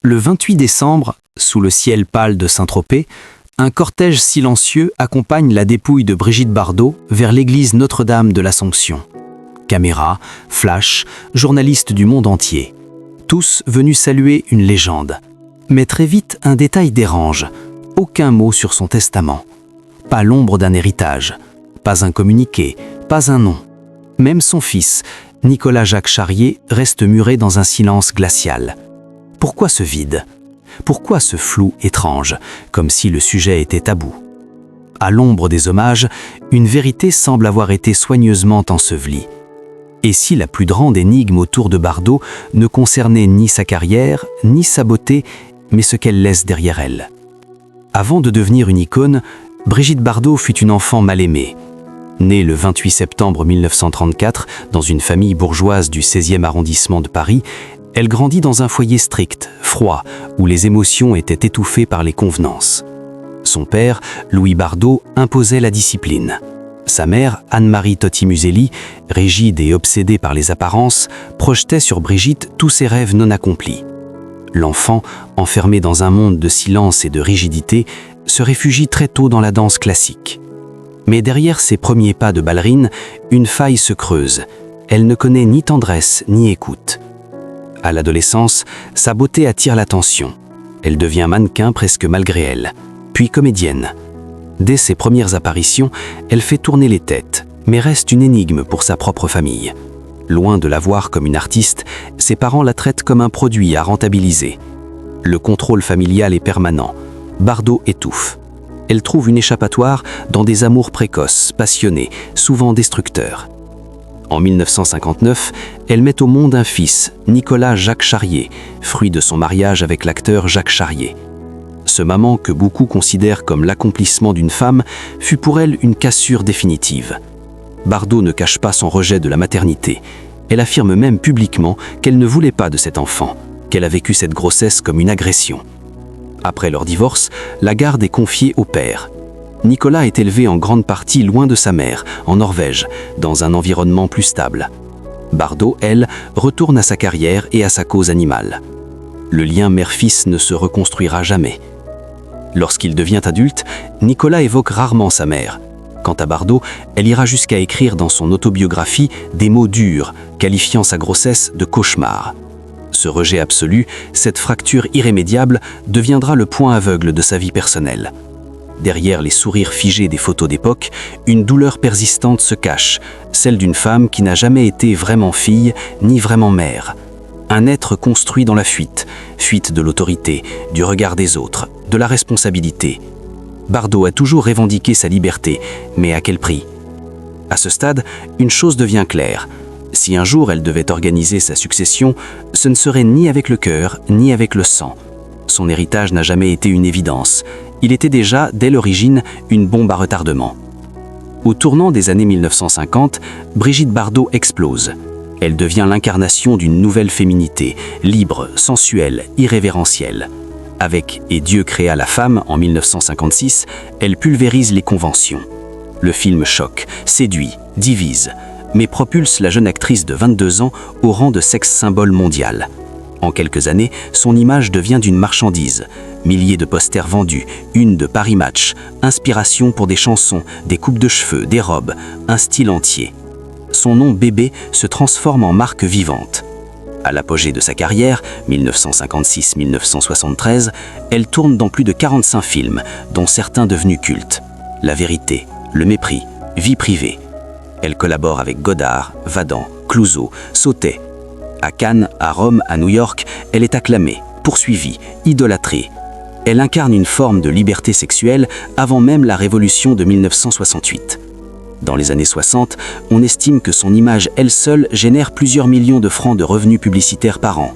Le 28 décembre, sous le ciel pâle de Saint-Tropez, un cortège silencieux accompagne la dépouille de Brigitte Bardot vers l'église Notre-Dame de l'Assomption. Caméras, flash, journalistes du monde entier. Tous venus saluer une légende. Mais très vite, un détail dérange. Aucun mot sur son testament. Pas l'ombre d'un héritage. Pas un communiqué. Pas un nom. Même son fils, Nicolas Jacques Charrier, reste muré dans un silence glacial. Pourquoi ce vide ? Pourquoi ce flou étrange, comme si le sujet était tabou ? À l'ombre des hommages, une vérité semble avoir été soigneusement ensevelie. Et si la plus grande énigme autour de Bardot ne concernait ni sa carrière, ni sa beauté, mais ce qu'elle laisse derrière elle ? Avant de devenir une icône, Brigitte Bardot fut une enfant mal aimée. Née le 28 septembre 1934 dans une famille bourgeoise du 16e arrondissement de Paris, elle grandit dans un foyer strict, froid, où les émotions étaient étouffées par les convenances. Son père, Louis Bardot, imposait la discipline. Sa mère, Anne-Marie Totti-Muselli, rigide et obsédée par les apparences, projetait sur Brigitte tous ses rêves non accomplis. L'enfant, enfermé dans un monde de silence et de rigidité, se réfugie très tôt dans la danse classique. Mais derrière ses premiers pas de ballerine, une faille se creuse. Elle ne connaît ni tendresse ni écoute. À l'adolescence, sa beauté attire l'attention. Elle devient mannequin presque malgré elle, puis comédienne. Dès ses premières apparitions, elle fait tourner les têtes, mais reste une énigme pour sa propre famille. Loin de la voir comme une artiste, ses parents la traitent comme un produit à rentabiliser. Le contrôle familial est permanent. Bardot étouffe. Elle trouve une échappatoire dans des amours précoces, passionnés, souvent destructeurs. En 1959, elle met au monde un fils, Nicolas Jacques Charrier, fruit de son mariage avec l'acteur Jacques Charrier. Ce maman, que beaucoup considèrent comme l'accomplissement d'une femme, fut pour elle une cassure définitive. Bardot ne cache pas son rejet de la maternité. Elle affirme même publiquement qu'elle ne voulait pas de cet enfant, qu'elle a vécu cette grossesse comme une agression. Après leur divorce, la garde est confiée au père. Nicolas est élevé en grande partie loin de sa mère, en Norvège, dans un environnement plus stable. Bardot, elle, retourne à sa carrière et à sa cause animale. Le lien mère-fils ne se reconstruira jamais. Lorsqu'il devient adulte, Nicolas évoque rarement sa mère. Quant à Bardot, elle ira jusqu'à écrire dans son autobiographie des mots durs, qualifiant sa grossesse de cauchemar. Ce rejet absolu, cette fracture irrémédiable, deviendra le point aveugle de sa vie personnelle. Derrière les sourires figés des photos d'époque, une douleur persistante se cache, celle d'une femme qui n'a jamais été vraiment fille, ni vraiment mère. Un être construit dans la fuite, fuite de l'autorité, du regard des autres, de la responsabilité. Bardot a toujours revendiqué sa liberté, mais à quel prix ? À ce stade, une chose devient claire. Si un jour elle devait organiser sa succession, ce ne serait ni avec le cœur, ni avec le sang. Son héritage n'a jamais été une évidence. Il était déjà, dès l'origine, une bombe à retardement. Au tournant des années 1950, Brigitte Bardot explose. Elle devient l'incarnation d'une nouvelle féminité, libre, sensuelle, irrévérentielle. Avec « Et Dieu créa la femme » en 1956, elle pulvérise les conventions. Le film choque, séduit, divise, mais propulse la jeune actrice de 22 ans au rang de sexe-symbole mondial. En quelques années, son image devient d'une marchandise. Milliers de posters vendus, une de Paris Match, inspiration pour des chansons, des coupes de cheveux, des robes, un style entier. Son nom bébé se transforme en marque vivante. À l'apogée de sa carrière, 1956-1973, elle tourne dans plus de 45 films, dont certains devenus cultes. La vérité, Le mépris, Vie privée. Elle collabore avec Godard, Vadan, Clouzot, Sautet. À Cannes, à Rome, à New York, elle est acclamée, poursuivie, idolâtrée. Elle incarne une forme de liberté sexuelle avant même la révolution de 1968. Dans les années 60, on estime que son image elle seule génère plusieurs millions de francs de revenus publicitaires par an.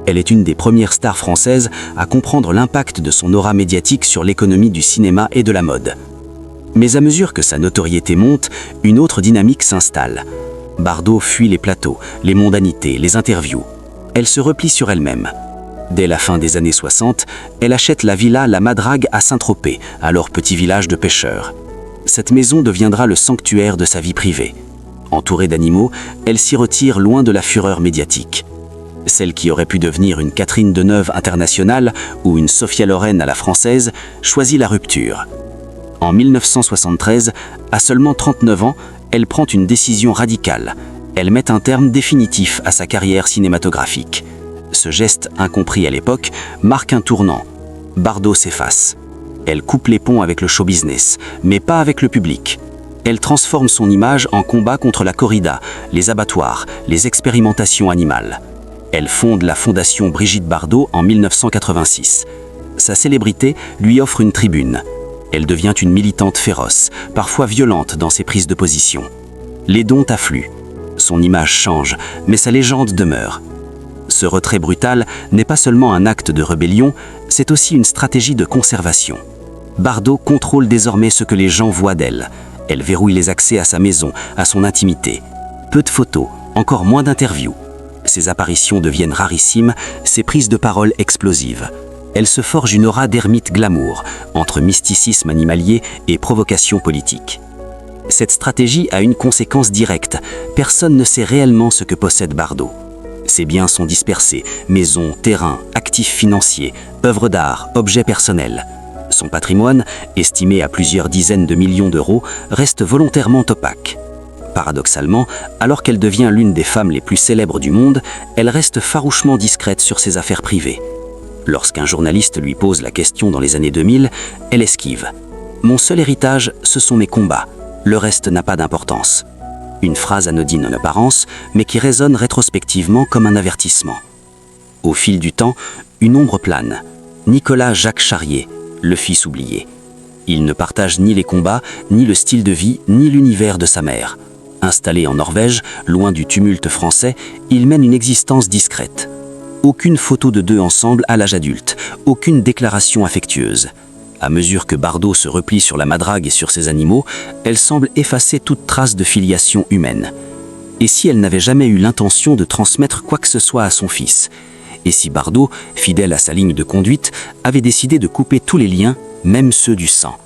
Elle est une des premières stars françaises à comprendre l'impact de son aura médiatique sur l'économie du cinéma et de la mode. Mais à mesure que sa notoriété monte, une autre dynamique s'installe. Bardot fuit les plateaux, les mondanités, les interviews. Elle se replie sur elle-même. Dès la fin des années 60, elle achète la villa La Madrague à Saint-Tropez, alors petit village de pêcheurs. Cette maison deviendra le sanctuaire de sa vie privée. Entourée d'animaux, elle s'y retire loin de la fureur médiatique. Celle qui aurait pu devenir une Catherine Deneuve internationale ou une Sophia Loren à la française choisit la rupture. En 1973, à seulement 39 ans, elle prend une décision radicale. Elle met un terme définitif à sa carrière cinématographique. Ce geste, incompris à l'époque, marque un tournant. Bardot s'efface. Elle coupe les ponts avec le show business, mais pas avec le public. Elle transforme son image en combat contre la corrida, les abattoirs, les expérimentations animales. Elle fonde la Fondation Brigitte Bardot en 1986. Sa célébrité lui offre une tribune. Elle devient une militante féroce, parfois violente dans ses prises de position. Les dons affluent. Son image change, mais sa légende demeure. Ce retrait brutal n'est pas seulement un acte de rébellion, c'est aussi une stratégie de conservation. Bardot contrôle désormais ce que les gens voient d'elle. Elle verrouille les accès à sa maison, à son intimité. Peu de photos, encore moins d'interviews. Ses apparitions deviennent rarissimes, ses prises de parole explosives. Elle se forge une aura d'ermite glamour, entre mysticisme animalier et provocation politique. Cette stratégie a une conséquence directe. Personne ne sait réellement ce que possède Bardot. Ses biens sont dispersés, maisons, terrains, actifs financiers, œuvres d'art, objets personnels. Son patrimoine, estimé à plusieurs dizaines de millions d'euros, reste volontairement opaque. Paradoxalement, alors qu'elle devient l'une des femmes les plus célèbres du monde, elle reste farouchement discrète sur ses affaires privées. Lorsqu'un journaliste lui pose la question dans les années 2000, elle esquive. « Mon seul héritage, ce sont mes combats. Le reste n'a pas d'importance. » Une phrase anodine en apparence, mais qui résonne rétrospectivement comme un avertissement. Au fil du temps, une ombre plane. Nicolas Jacques Charrier, le fils oublié. Il ne partage ni les combats, ni le style de vie, ni l'univers de sa mère. Installé en Norvège, loin du tumulte français, il mène une existence discrète. Aucune photo de deux ensemble à l'âge adulte, aucune déclaration affectueuse. À mesure que Bardot se replie sur la madrague et sur ses animaux, elle semble effacer toute trace de filiation humaine. Et si elle n'avait jamais eu l'intention de transmettre quoi que ce soit à son fils? Et si Bardot, fidèle à sa ligne de conduite, avait décidé de couper tous les liens, même ceux du sang?